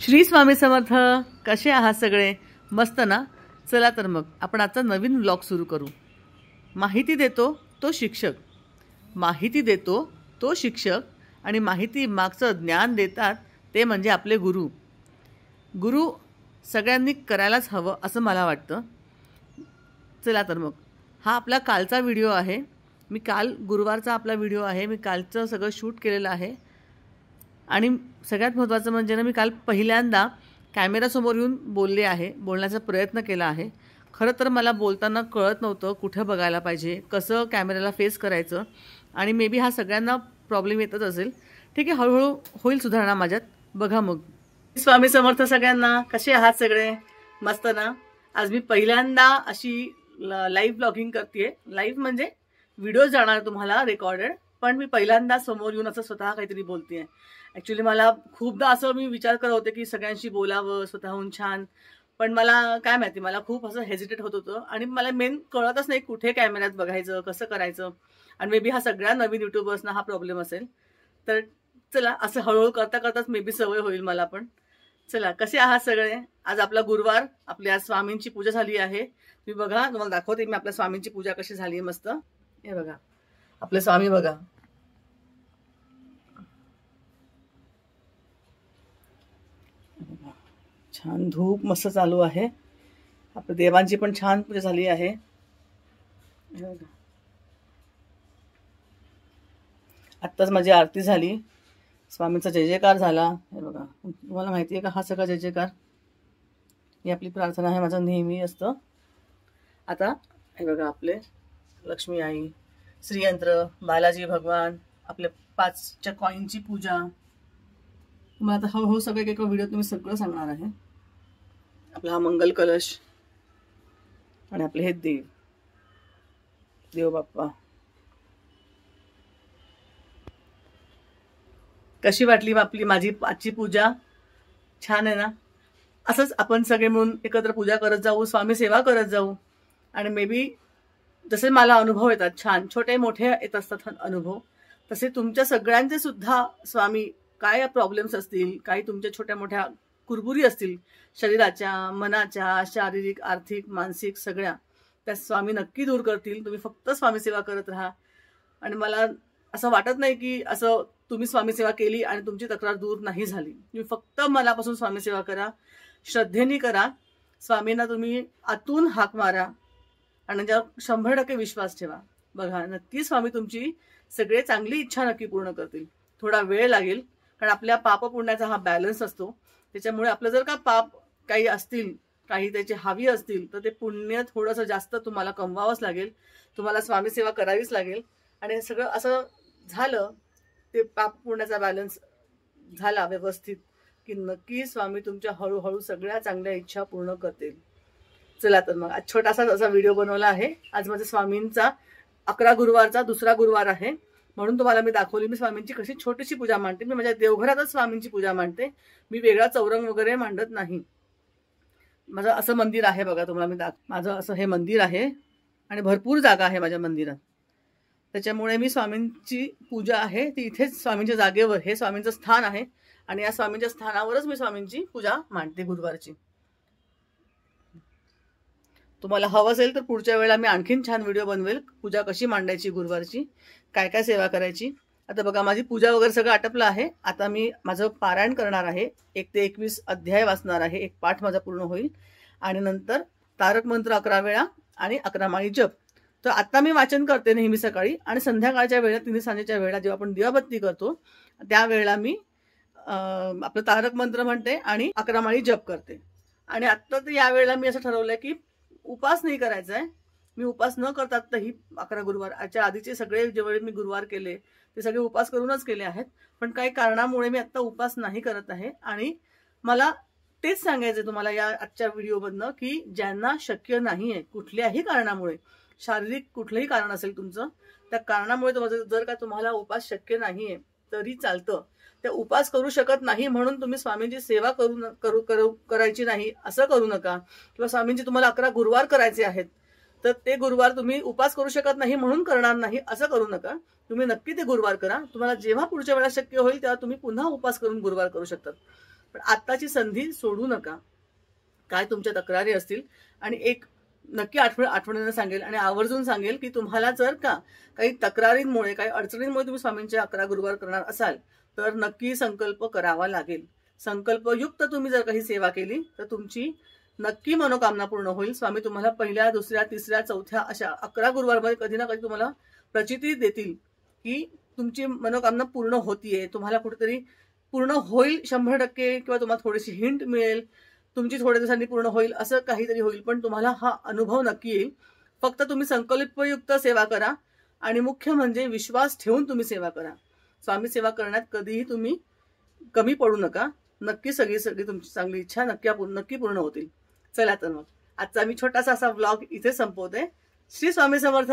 श्री स्वामी समर्थ. कसे आहात सगळे? मस्त ना? चला तर मग आपण आजचा नवीन व्लॉग सुरू करू. माहिती देतो तो शिक्षक, माहिती देतो तो शिक्षक आणि माहिती मागचं ज्ञान देतात ते म्हणजे आपले गुरु. गुरु सगळ्यांनी करायलाच हवं असं मला वाटतं. चला तर मग हा आपला कालचा व्हिडिओ आहे. मी काल गुरुवारचा आपला व्हिडिओ आहे. मी कालचं सगळं शूट केलेलं आहे. आणि सगळ्यात महत्त्वाचं म्हणजे ना, मी काल पहिल्यांदा कॅमेरासमोर येऊन बोलण्याचा प्रयत्न केला आहे. खरं तर मला बोलताना कळत नव्हतं कुठं बघायला पाहिजे, कसं कॅमेऱ्याला फेस करायचं. आणि मे बी हा सगळ्यांना प्रॉब्लेम येतच असेल. ठीक आहे, हळूहळू होईल सुधारणा माझ्यात. बघा मग. स्वामी समर्थ सगळ्यांना. कसे आहात सगळे? मस्त ना? आज मी पहिल्यांदा अशी लाईव्ह ब्लॉगिंग करते. लाईव्ह म्हणजे व्हिडिओ जाणार तुम्हाला रेकॉर्डेड, पण मी पहिल्यांदा समोर येऊन असं स्वतः काहीतरी बोलते. ॲक्च्युली मला खूपदा असं मी विचार करत होते की सगळ्यांशी बोलावं स्वतःहून छान, पण मला काय माहिती, मला खूप असं हेजिटेट होत होतं. आणि मला मेन कळतच नाही कुठे कॅमेऱ्यात बघायचं, कसं करायचं. आणि मे बी हा सगळ्या नवीन युट्यूबर्सना हा प्रॉब्लेम असेल. तर चला, असं हळूहळू करता करताच मे बी सवय होईल मला पण. चला, कसे आहात सगळे? आज आपला गुरुवार, आपल्या आज स्वामींची पूजा झाली आहे. तुम्ही बघा, तुम्हाला दाखवते मी आपल्या स्वामींची पूजा कशी झाली आहे. मस्त. हे बघा आपले स्वामी, बघा. छान धूप मस्त चालू आहे. आपल्या देवांची पण छान पूजा झाली आहे. आत्ताच माझी आरती झाली. स्वामींचा जय जयकार झाला. हे बघा, तुम्हाला माहिती आहे का हा सगळा जय जयकार? ही आपली प्रार्थना आहे, माझं नेहमी असतं. आता हे बघा, आपले लक्ष्मी आई, श्रीयंत्र, बालाजी भगवान, आपल्या 5च्या कॉईनची पूजा. तुम्हाला आता हळूहळू सगळं एका व्हिडिओत मी सगळं सांगणार आहे. आपला हा मंगल कलश आणि आपले हे देव बाप्पा. कशी वाटली माझी आजची पूजा? छान आहे ना? असंच आपण सगळे मिळून एकत्र पूजा करत जाऊ, स्वामी सेवा करत जाऊ. आणि मे बी जसे मला अनुभव येतात छान, छोटे मोठे येत असतात अनुभव, तसे तुमच्या सगळ्यांचे सुद्धा स्वामी काय प्रॉब्लेम्स असतील, काही तुमच्या छोट्या मोठ्या कुरबुरी असतील शरीराच्या, मनाच्या, शारीरिक, आर्थिक, मानसिक, सगळ्या त्या स्वामी नक्की दूर करतील. तुम्ही फक्त स्वामी सेवा करत राहा. आणि मला असं वाटत नाही की असं तुम्ही स्वामी सेवा केली आणि तुमची तक्रार दूर नाही झाली. तुम्ही फक्त मनापासून स्वामी सेवा करा, श्रद्धेने करा. स्वामींना तुम्ही आतून हाक मारा आणि त्यावर 100% विश्वास ठेवा. बघा, नक्की स्वामी तुमची सगळे चांगली इच्छा नक्की पूर्ण करतील. थोडा वेळ लागेल, कारण आपल्या पाप पुण्याचा हा बॅलन्स असतो. त्याच्यामुळे आपलं जर का पाप काही असतील, काही त्याचे हावी असतील, तर ते पुण्य थोडंसं जास्त तुम्हाला कमवावंच लागेल. तुम्हाला स्वामी सेवा करावीच लागेल. आणि हे सगळं असं झालं, ते पाप पुण्याचा बॅलन्स झाला व्यवस्थित, की नक्की स्वामी तुमच्या हळूहळू सगळ्या चांगल्या इच्छा पूर्ण करतील. चला तर मग आज छोटासा असा व्हिडिओ बनवला आहे. आज माझ्या स्वामींचा 11 गुरुवारचा दुसरा गुरुवार आहे, म्हणून तुम्हाला मी दाखवली. मी स्वामींची कशी छोटीशी पूजा मांडते. मी माझ्या देवघरातच स्वामींची पूजा मांडते. मी वेगळा चौरंग वगैरे मांडत नाही. माझं असं मंदिर आहे, बघा तुम्हाला मी माझं असं हे मंदिर आहे आणि भरपूर जागा आहे माझ्या मंदिरात. त्याच्यामुळे मी स्वामींची पूजा आहे ती इथेच स्वामींच्या जागेवर, हे स्वामींचं स्थान आहे आणि या स्वामींच्या स्थानावरच मी स्वामींची पूजा मांडते गुरुवारची. तुम्हाला हवं असेल तर पुढच्या वेळेला मी आणखीन छान व्हिडिओ बनवेल, पूजा कशी मांडायची गुरुवारची, काय काय सेवा करायची. आता बघा, माझी पूजा वगैरे सगळं आटपलं आहे. आता मी माझं पारायण करणार आहे. 1 ते 21 अध्याय वाचणार आहे. एक पाठ माझा पूर्ण होईल आणि नंतर तारक मंत्र 11 वेळा आणि 11 माळी जप. तर आता मी वाचन करते नेहमी सकाळी, आणि संध्याकाळच्या वेळेला, 3 सांजेच्या वेळेला जेव्हा आपण दिवाबत्ती करतो त्यावेळेला मी आपलं तारक मंत्र म्हणते आणि 11 माळी जप करते. आणि आत्ता तर यावेळेला मी असं ठरवलंय की उपास नाही करायचा आहे. मी उपास न करतात ही 11 गुरुवारच्या आधीचे सगळे जेवढे मी गुरुवार केले ते सगळे उपास करूनच केले आहेत. पण काही कारणामुळे मी आत्ता उपास नाही करत आहे. आणि मला तेच सांगायचं तुम्हाला या आजच्या व्हिडिओमधनं, की ज्यांना शक्य नाही आहे कुठल्याही कारणामुळे, शारीरिक कुठलंही कारण असेल तुमचं, त्या कारणामुळे जर का तुम्हाला उपास शक्य नाही आहे तरी चालतं. ते उपास करू शकत नाही म्हणून तुम्ही स्वामींची सेवा करायची नाही असं करू नका. किंवा स्वामींची तुम्हाला 11 गुरुवार करायचे आहेत तर ते गुरुवार तुम्ही उपास करू शकत नाही म्हणून करणार नाही असं करू नका. तुम्ही नक्की ते गुरुवार करा. तुम्हाला जेव्हा पुढच्या वेळेला शक्य होईल तेव्हा तुम्ही पुन्हा उपास करून गुरुवार करू शकतात. पण आत्ताची संधी सोडू नका. काय तुमच्या तक्रारी असतील आणि एक नक्की आठवणीनं सांगेल आणि आवर्जून सांगेल की तुम्हाला जर का काही तक्रारींमुळे काही अडचणींमुळे तुम्ही स्वामींचे 11 गुरुवार करणार असाल तर नक्की संकल्प करावा लागेल. संकल्पयुक्त तुम्ही जर काही सेवा केली तर तुमची नक्की मनोकामना पूर्ण होईल. स्वामी तुम्हाला पहिल्या, दुसऱ्या, तिसऱ्या, चौथ्या अशा 11 गुरुवारमध्ये कधी ना कधी तुम्हाला प्रचिती देतील की तुमची मनोकामना पूर्ण होतीये. तुम्हाला कुठेतरी पूर्ण होईल 100% किंवा तुम्हाला थोडीशी हिंट मिळेल, तुमची थोड्या दिवसांनी पूर्ण होईल, असं काहीतरी होईल. पण तुम्हाला हा अनुभव नक्की येईल. फक्त तुम्ही संकल्पयुक्त सेवा करा आणि मुख्य म्हणजे विश्वास ठेवून तुम्ही सेवा करा. स्वामी सेवा करण्यात कधीही तुम्ही कमी पडू नका. नक्की सगळी तुमची चांगली इच्छा नक्की पूर्ण होतील. चला तर मग आजचा मी छोटासा असा व्लॉग इथे संपवते. श्री स्वामी समर्थ.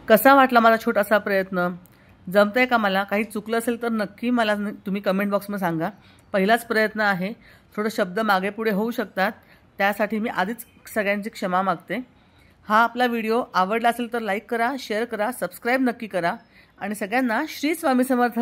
कसा वाटला माझा छोटासा प्रयत्न? जमतंय का मला? काही चुकलं असेल तर नक्की मला तुम्ही कमेंट बॉक्समध्ये सांगा. पहिलाच प्रयत्न आहे, थोडे शब्द मागे पुढे होऊ शकतात, त्यासाठी मी आधीच सगळ्यांची क्षमा मागते. हा आपला व्हिडिओ आवडला असेल तर लाईक करा, शेअर करा, सबस्क्राईब नक्की करा आणि सगळ्यांना श्री स्वामी समर्थ.